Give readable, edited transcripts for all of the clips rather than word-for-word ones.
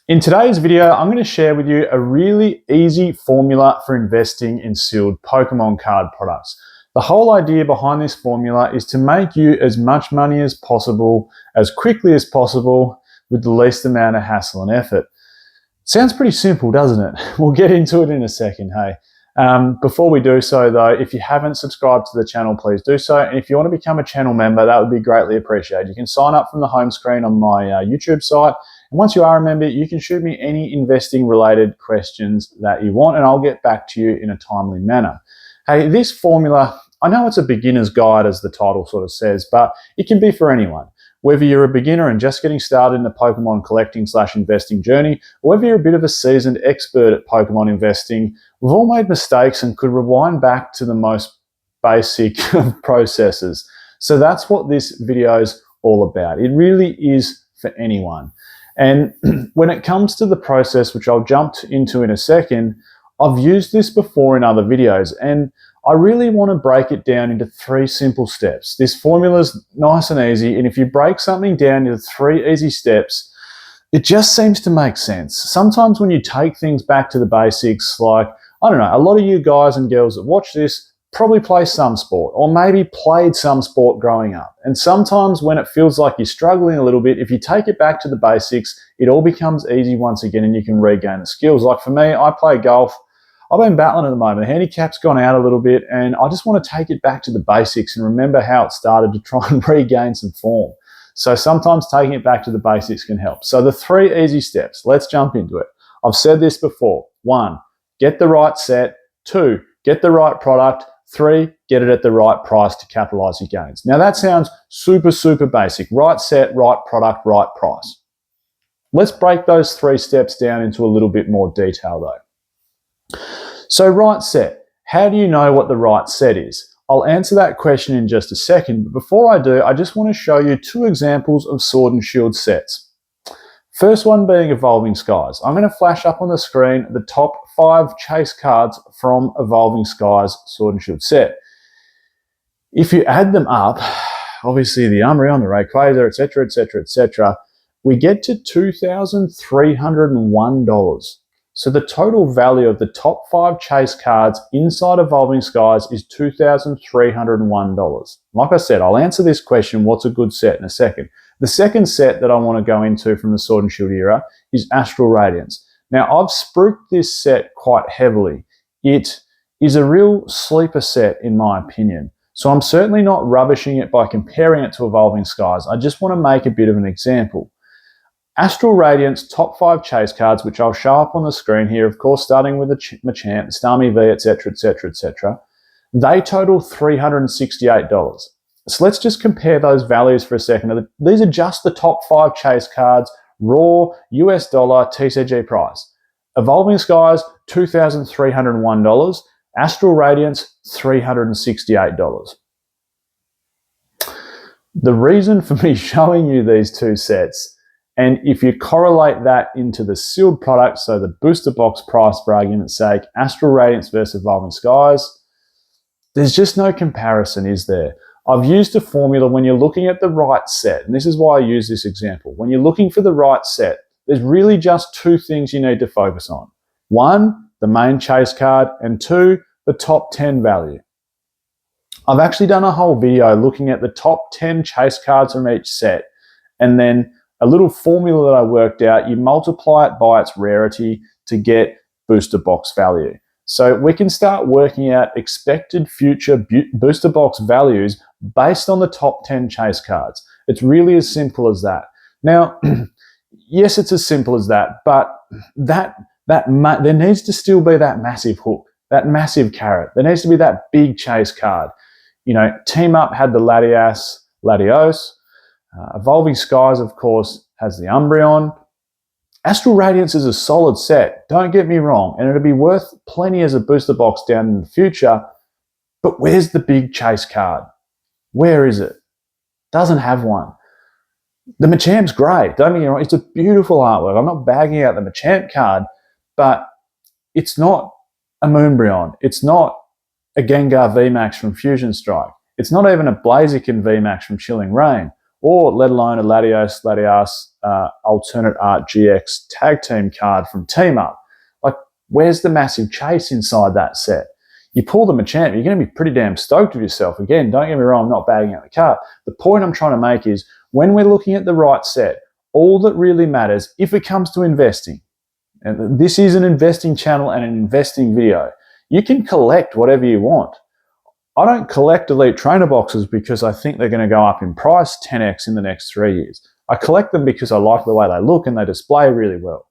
In today's video, I'm going to share with you a really easy formula for investing in sealed Pokemon card products. The whole idea behind this formula is to make you as much money as possible, as quickly as possible, with the least amount of hassle and effort. Sounds pretty simple, doesn't it? We'll get into it in a second, hey. Before we do so though, if you haven't subscribed to the channel, please do so. And if you want to become a channel member, that would be greatly appreciated. You can sign up from the home screen on my YouTube site. And once you are a member, you can shoot me any investing related questions that you want and I'll get back to you in a timely manner. Hey, this formula, I know it's a beginner's guide as the title sort of says, but it can be for anyone. Whether you're a beginner and just getting started in the Pokemon collecting / investing journey, or whether you're a bit of a seasoned expert at Pokemon investing, we've all made mistakes and could rewind back to the most basic of processes. So that's what this video is all about. It really is for anyone. And when it comes to the process, which I'll jump into in a second, I've used this before in other videos, and I really want to break it down into 3 simple steps. This formula is nice and easy, and if you break something down into 3 easy steps, it just seems to make sense. Sometimes when you take things back to the basics, like, I don't know, a lot of you guys and girls that watch this probably play some sport, or maybe played some sport growing up. And sometimes when it feels like you're struggling a little bit, if you take it back to the basics, it all becomes easy once again and you can regain the skills. Like for me, I play golf. I've been battling at the moment. The handicap's gone out a little bit and I just want to take it back to the basics and remember how it started to try and regain some form. So sometimes taking it back to the basics can help. So the 3 easy steps, let's jump into it. I've said this before. 1, get the right set. 2, get the right product. 3, get it at the right price to capitalize your gains. Now that sounds super basic. Right set, right product, right price. Let's break those 3 steps down into a little bit more detail though. So right set, how do you know what the right set is? I'll answer that question in just a second, but before I do, I just want to show you 2 examples of Sword and Shield sets. First one being Evolving Skies. I'm going to flash up on the screen the top 5 chase cards from Evolving Skies Sword and Shield set. If you add them up, obviously the Umbreon, the Rayquaza, etc., we get to $2,301. So the total value of the top 5 chase cards inside Evolving Skies is $2,301. Like I said, I'll answer this question, what's a good set, in a second. The second set that I want to go into from the Sword and Shield era is Astral Radiance. Now, I've spruiked this set quite heavily. It is a real sleeper set in my opinion. So I'm certainly not rubbishing it by comparing it to Evolving Skies. I just want to make a bit of an example. Astral Radiance top 5 chase cards, which I'll show up on the screen here, of course, starting with the Machamp, Starmie V, etc., they total $368. So let's just compare those values for a second. These are just the top 5 chase cards, raw US dollar TCG price. Evolving Skies, $2,301. Astral Radiance, $368. The reason for me showing you these 2 sets, and if you correlate that into the sealed product, so the booster box price for argument's sake, Astral Radiance versus Evolving Skies, there's just no comparison, is there? I've used a formula when you're looking at the right set, and this is why I use this example. When you're looking for the right set, there's really just 2 things you need to focus on. 1, the main chase card, and 2, the top 10 value. I've actually done a whole video looking at the top 10 chase cards from each set, and then a little formula that I worked out, you multiply it by its rarity to get booster box value. So we can start working out expected future booster box values based on the top 10 chase cards. It's really as simple as that. Now, yes, it's as simple as that, but there needs to still be that massive hook, that massive carrot. There needs to be that big chase card. You know, Team Up had the Latios. Evolving Skies, of course, has the Umbreon. Astral Radiance is a solid set, don't get me wrong, and it'll be worth plenty as a booster box down in the future, but where's the big chase card? Where is it? Doesn't have one. The Machamp's great, don't get me wrong, it's a beautiful artwork. I'm not bagging out the Machamp card, but it's not a Moonbreon. It's not a Gengar VMAX from Fusion Strike. It's not even a Blaziken VMAX from Chilling Reign. or let alone a Latios Alternate Art GX tag team card from Team Up. Like, where's the massive chase inside that set? You pull the Machamp, you're going to be pretty damn stoked with yourself. Again, don't get me wrong, I'm not bagging out the card. The point I'm trying to make is when we're looking at the right set, all that really matters if it comes to investing, and this is an investing channel and an investing video, you can collect whatever you want. I don't collect Elite Trainer boxes because I think they're going to go up in price 10x in the next 3 years. I collect them because I like the way they look and they display really well.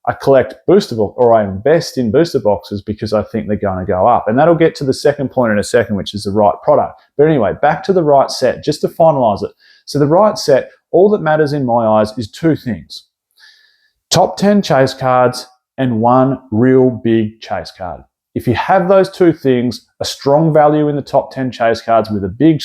I collect booster boxes, or I invest in booster boxes because I think they're going to go up. And that'll get to the second point in a second, which is the right product. But anyway, back to the right set, just to finalize it. So the right set, all that matters in my eyes is two things: top 10 chase cards and one real big chase card. If you have those two things, a strong value in the top 10 chase cards with a big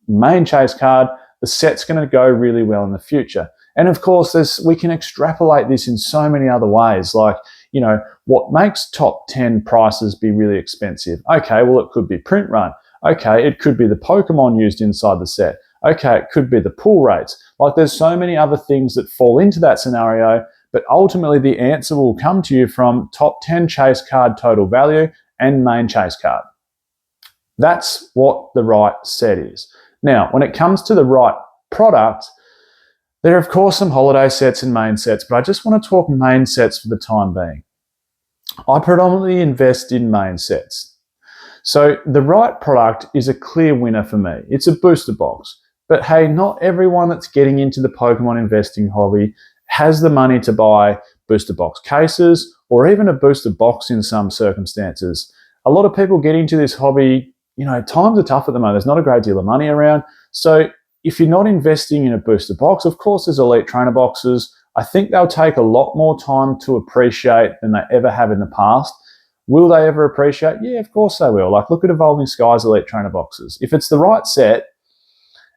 main chase card, the set's going to go really well in the future. And of course, we can extrapolate this in so many other ways. Like, you know, what makes top 10 prices be really expensive? Okay, well, it could be print run. Okay, it could be the Pokemon used inside the set. Okay, it could be the pull rates. Like, there's so many other things that fall into that scenario, but ultimately the answer will come to you from top 10 chase card total value and main chase card. That's what the right set is. Now, when it comes to the right product, there are, of course, some holiday sets and main sets, but I just want to talk main sets for the time being. I predominantly invest in main sets. So the right product is a clear winner for me. It's a booster box. But hey, not everyone that's getting into the Pokemon investing hobby has the money to buy booster box cases or even a booster box in some circumstances. A lot of people get into this hobby, you know, times are tough at the moment. There's not a great deal of money around. So if you're not investing in a booster box, of course there's Elite Trainer boxes. I think they'll take a lot more time to appreciate than they ever have in the past. Will they ever appreciate? Yeah, of course they will. Like, look at Evolving Skies Elite Trainer boxes. If it's the right set,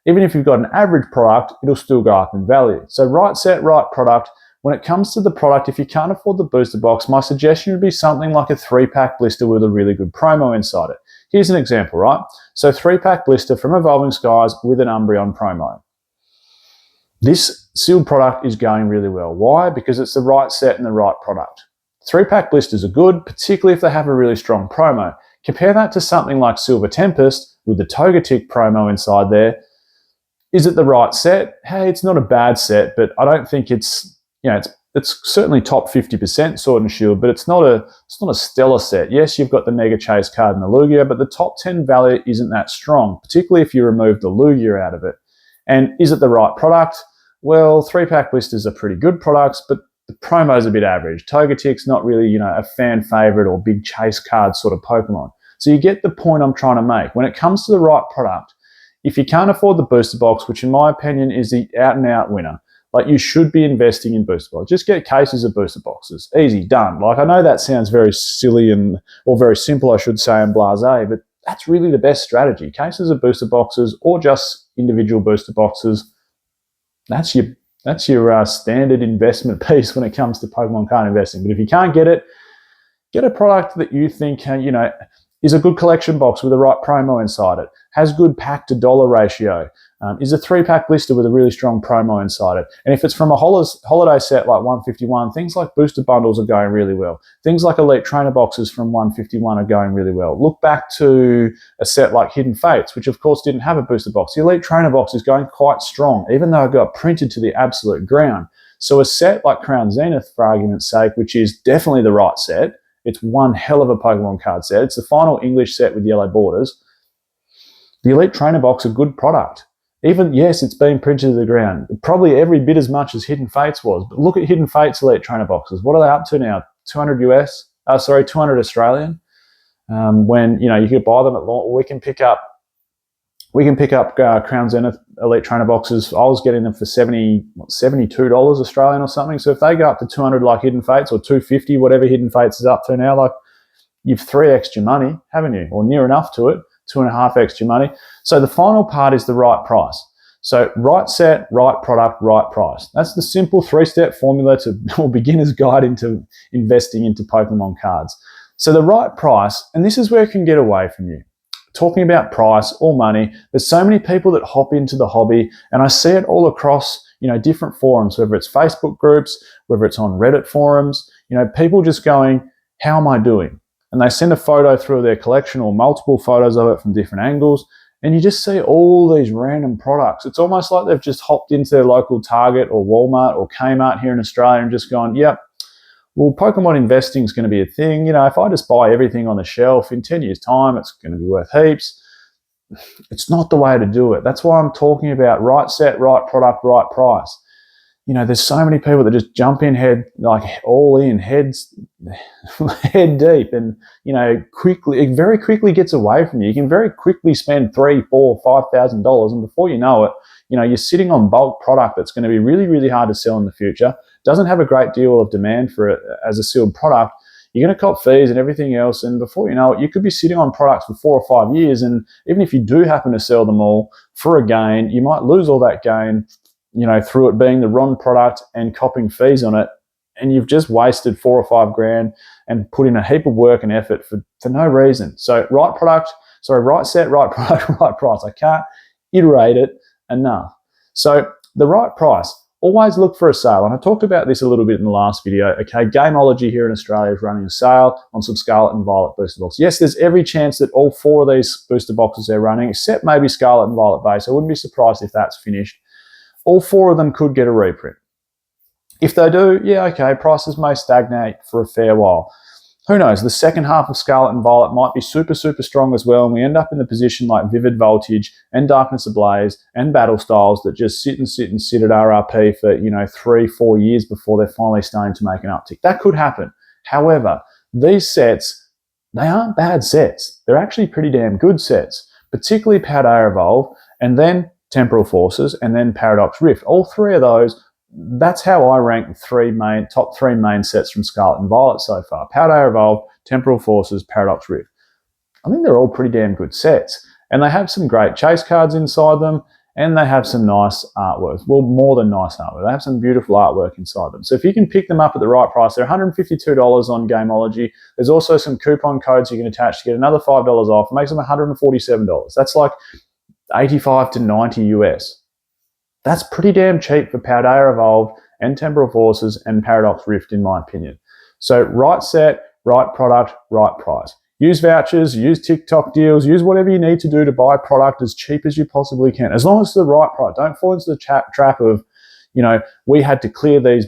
even if you've got an average product, it'll still go up in value. So right set, right product. When it comes to the product, if you can't afford the booster box, my suggestion would be something like a 3-pack blister with a really good promo inside it. Here's an example, right? So 3-pack blister from Evolving Skies with an Umbreon promo. This sealed product is going really well. Why? Because it's the right set and the right product. 3-pack blisters are good, particularly if they have a really strong promo. Compare that to something like Silver Tempest with the Togetic promo inside there. Is it the right set? Hey, it's not a bad set, but I don't think it's, you know, it's certainly top 50% Sword and Shield, but it's not a stellar set. Yes, you've got the Mega Chase card and the Lugia, but the top 10 value isn't that strong, particularly if you remove the Lugia out of it. And is it the right product? Well, 3-pack blisters are pretty good products, but the promo's a bit average. Togetic's not really, you know, a fan favorite or big chase card sort of Pokemon. So you get the point I'm trying to make. When it comes to the right product, if you can't afford the booster box, which in my opinion is the out and out winner, like, you should be investing in booster boxes. Just get cases of booster boxes. Easy, done. Like, I know that sounds very silly or very simple, I should say, and blasé, but that's really the best strategy. Cases of booster boxes or just individual booster boxes. That's your standard investment piece when it comes to Pokemon card investing. But if you can't get it, get a product that you think, you know, is a good collection box with the right promo inside it, has good pack to dollar ratio, is a 3-pack blister with a really strong promo inside it. And if it's from a holiday set like 151, things like booster bundles are going really well. Things like Elite Trainer boxes from 151 are going really well. Look back to a set like Hidden Fates, which of course didn't have a booster box. The Elite Trainer box is going quite strong, even though it got printed to the absolute ground. So a set like Crown Zenith, for argument's sake, which is definitely the right set, it's one hell of a Pokemon card set. It's the final English set with yellow borders. The Elite Trainer box, a good product. Even, yes, it's been printed to the ground. Probably every bit as much as Hidden Fates was. But look at Hidden Fates Elite Trainer boxes. What are they up to now? 200 Australian. When, you know, you could buy them at launch. We can pick up Crown Zenith Elite Trainer boxes. I was getting them for $72 Australian or something. So if they go up to 200 like Hidden Fates, or 250, whatever Hidden Fates is up to now, like, you've 3x your money, haven't you? Or near enough to it, 2.5x your money. So the final part is the right price. So right set, right product, right price. That's the simple 3-step formula or beginner's guide into investing into Pokemon cards. So the right price, and this is where it can get away from you. talking about price or money. There's so many people that hop into the hobby, and I see it all across, different forums, whether it's Facebook groups, whether it's on Reddit forums, people just going, how am I doing? And they send a photo through their collection or multiple photos of it from different angles, and you just see all these random products. It's almost like they've just hopped into their local Target or Walmart or Kmart here in Australia and just gone, yep, well, Pokemon investing is going to be a thing. If I just buy everything on the shelf, in 10 years' time, it's going to be worth heaps. It's not the way to do it. That's why I'm talking about right set, right product, right price. There's so many people that just jump in all in, head deep, and it very quickly gets away from you. You can very quickly spend $3,000, $4,000, $5,000, and before you know it, you're sitting on bulk product that's going to be really, really hard to sell in the future. Doesn't have a great deal of demand for it as a sealed product. You're going to cop fees and everything else, and before you know it, you could be sitting on products for 4 or 5 years, and even if you do happen to sell them all for a gain, you might lose all that gain, through it being the wrong product and copping fees on it, and you've just wasted 4 or 5 grand and put in a heap of work and effort for no reason. So right set, right product, right price. I can't iterate it enough. So the right price. Always look for a sale, and I talked about this a little bit in the last video. Okay, Gameology here in Australia is running a sale on some Scarlet and Violet booster boxes. Yes, there's every chance that all 4 of these booster boxes they're running, except maybe Scarlet and Violet base. I wouldn't be surprised if that's finished. All 4 of them could get a reprint. If they do, yeah, okay, prices may stagnate for a fair while. Who knows? The second half of Scarlet and Violet might be super, super strong as well, and we end up in the position like Vivid Voltage and Darkness Ablaze and Battle Styles that just sit at RRP for 3-4 years before they're finally starting to make an uptick. That could happen. However, these sets, they aren't bad sets. They're actually pretty damn good sets, particularly Paldea Evolve, and then Temporal Forces, and then Paradox Rift. All 3 of those, that's how I rank the top three main sets from Scarlet and Violet so far. Paldea Evolve, Temporal Forces, Paradox Rift. I think they're all pretty damn good sets. And they have some great chase cards inside them, and they have some nice artwork. Well, more than nice artwork. They have some beautiful artwork inside them. So if you can pick them up at the right price, they're $152 on Gameology. There's also some coupon codes you can attach to get another $5 off. It makes them $147. That's like 85 to 90 US. That's pretty damn cheap for Paldea Evolve and Temporal Forces and Paradox Rift, in my opinion. So right set, right product, right price. Use vouchers, use TikTok deals, use whatever you need to do to buy product as cheap as you possibly can, as long as it's the right price. Don't fall into the trap of, we had to clear these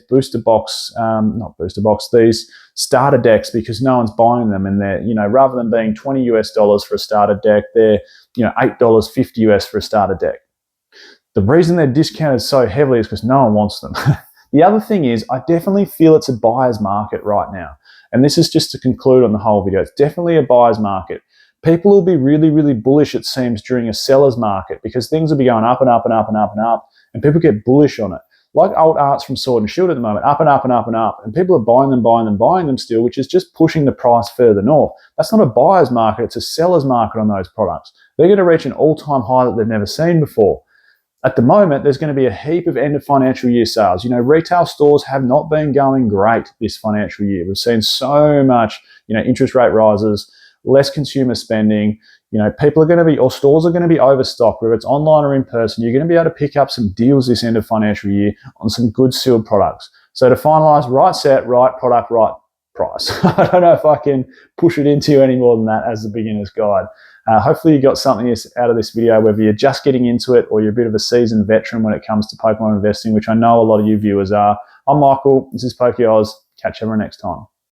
these starter decks because no one's buying them, and they're, rather than being $20 US for a starter deck, they're, $8.50 US for a starter deck. The reason they're discounted so heavily is because no one wants them. The other thing is, I definitely feel it's a buyer's market right now. And this is just to conclude on the whole video. It's definitely a buyer's market. People will be really, really bullish, it seems, during a seller's market because things will be going up and up and up and up and up, and people get bullish on it. Like old arts from Sword and Shield at the moment, up and up and up and up, and people are buying them still, which is just pushing the price further north. That's not a buyer's market, it's a seller's market on those products. They're going to reach an all-time high that they've never seen before. At the moment, there's going to be a heap of end of financial year sales. Retail stores have not been going great this financial year. We've seen so much, interest rate rises, less consumer spending. People are going to be, or stores are going to be overstocked, whether it's online or in person. You're going to be able to pick up some deals this end of financial year on some good sealed products. So to finalize, right set, right product, right price. I don't know if I can push it into you any more than that as the beginner's guide. Hopefully you got something out of this video, whether you're just getting into it or you're a bit of a seasoned veteran when it comes to Pokemon investing, which I know a lot of you viewers are. I'm Michael, this is PokeOz. Catch everyone next time.